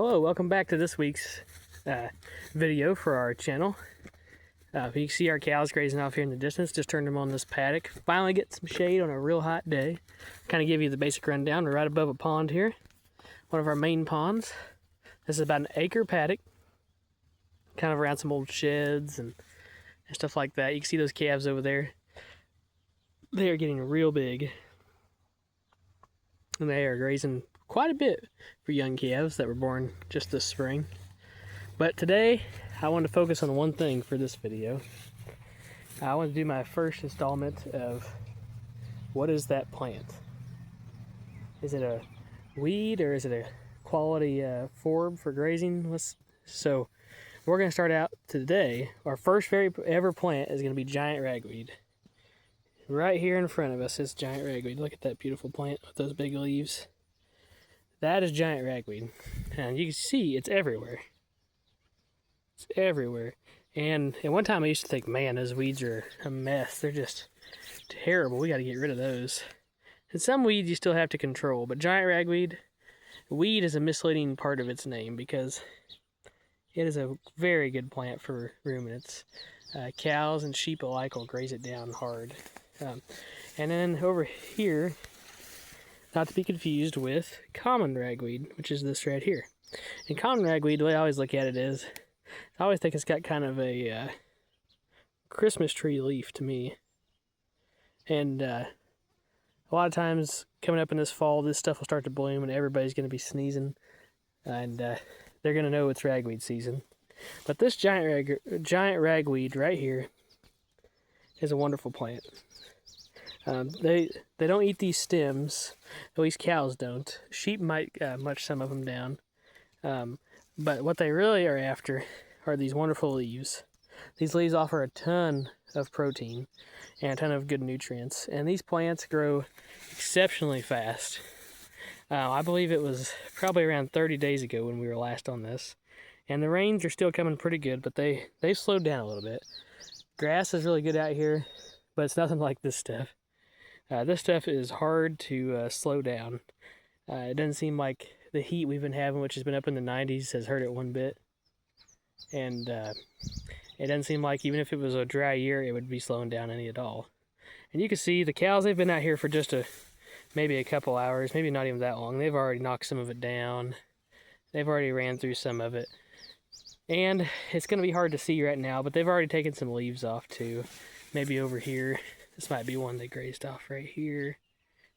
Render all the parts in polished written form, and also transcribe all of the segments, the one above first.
Hello, welcome back to this week's video for our channel. You can see our cows grazing off here in the distance. Just turned them on this paddock. Finally get some shade on a real hot day. Kind of give you the basic rundown. We're right above a pond here, one of our main ponds. This is about an acre paddock, kind of around some old sheds and stuff like that. You can see those calves over there. They are getting real big, and they are grazing quite a bit for young calves that were born just this spring. But today I want to focus on one thing for this video. I want to do my first installment of what is that plant? Is it a weed or is it a quality forb for grazing? So we're going to start out today. Our first very ever plant is going to be giant ragweed. Right here in front of us is giant ragweed. Look at that beautiful plant with those big leaves. That is giant ragweed, and you can see it's everywhere. It's everywhere. And at one time I used to think, man, those weeds are a mess. They're just terrible. We got to get rid of those. And some weeds you still have to control, but giant ragweed, weed is a misleading part of its name because it is a very good plant for ruminants. Cows and sheep alike will graze it down hard. And then over here, not to be confused with common ragweed, which is this right here. And common ragweed, the way I always look at it is, I always think it's got kind of a Christmas tree leaf to me. And a lot of times coming up in this fall, this stuff will start to bloom and everybody's going to be sneezing. And they're going to know it's ragweed season. But this giant ragweed right here is a wonderful plant. They don't eat these stems, at least cows don't. Sheep might munch some of them down. But what they really are after are these wonderful leaves. These leaves offer a ton of protein and a ton of good nutrients. And these plants grow exceptionally fast. I believe it was probably around 30 days ago when we were last on this. And the rains are still coming pretty good, but they've slowed down a little bit. Grass is really good out here, but it's nothing like this stuff. This stuff is hard to slow down. It doesn't seem like the heat we've been having, which has been up in the 90s, has hurt it one bit. And it doesn't seem like even if it was a dry year, it would be slowing down any at all. And you can see the cows, they've been out here for just maybe a couple hours, maybe not even that long. They've already knocked some of it down. They've already ran through some of it. And it's going to be hard to see right now, but they've already taken some leaves off too. Maybe over here. This might be one they grazed off right here.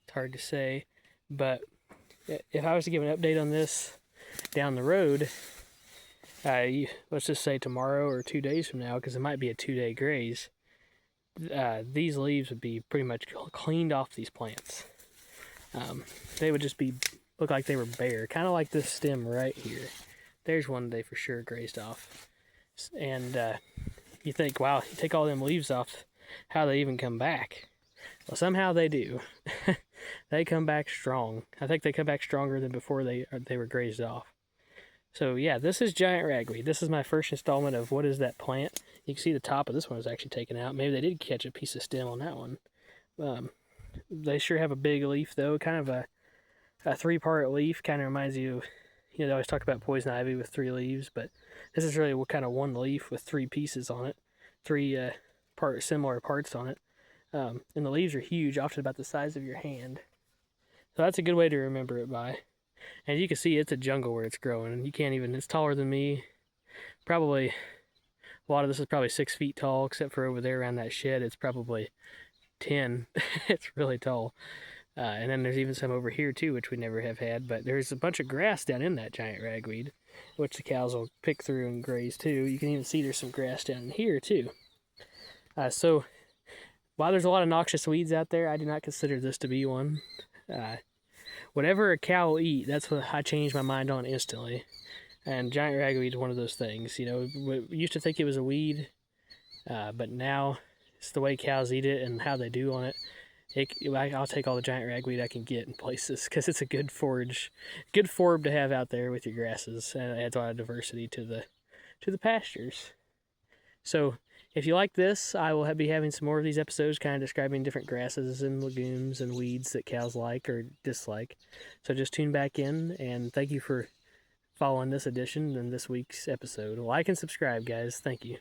It's hard to say. But if I was to give an update on this down the road, let's just say tomorrow or 2 days from now, because it might be a 2-day graze, these leaves would be pretty much cleaned off these plants. They would just look like they were bare, kind of like this stem right here. There's one they for sure grazed off. And you think, wow, you take all them leaves off, how they even come back? Well, somehow they do. They come back strong. I think they come back stronger than before they were grazed off. So yeah, this is giant ragweed. This is my first installment of what is that plant. You can see the top of this one was actually taken out. Maybe they did catch a piece of stem on that one. They sure have a big leaf though, kind of a 3-part leaf. Kind of reminds you, they always talk about poison ivy with 3 leaves, but this is really kind of one leaf with 3 pieces on it, 3 similar parts on it. And the leaves are huge, often about the size of your hand. So that's a good way to remember it by. And you can see it's a jungle where it's growing, and you can't even, it's taller than me. Probably, a lot of this is probably 6 feet tall, except for over there around that shed, it's probably 10. It's really tall. And then there's even some over here too, which we never have had, but there's a bunch of grass down in that giant ragweed, which the cows will pick through and graze too. You can even see there's some grass down here too. So while there's a lot of noxious weeds out there, I do not consider this to be one. Whatever a cow will eat, that's what I changed my mind on instantly. And giant ragweed is one of those things. We used to think it was a weed, but now it's the way cows eat it and how they do on it. I'll take all the giant ragweed I can get in places because it's a good forb to have out there with your grasses, and it adds a lot of diversity to the pastures. So if you like this, I will be having some more of these episodes kind of describing different grasses and legumes and weeds that cows like or dislike. So just tune back in, and thank you for following this edition and this week's episode. Like and subscribe, guys. Thank you.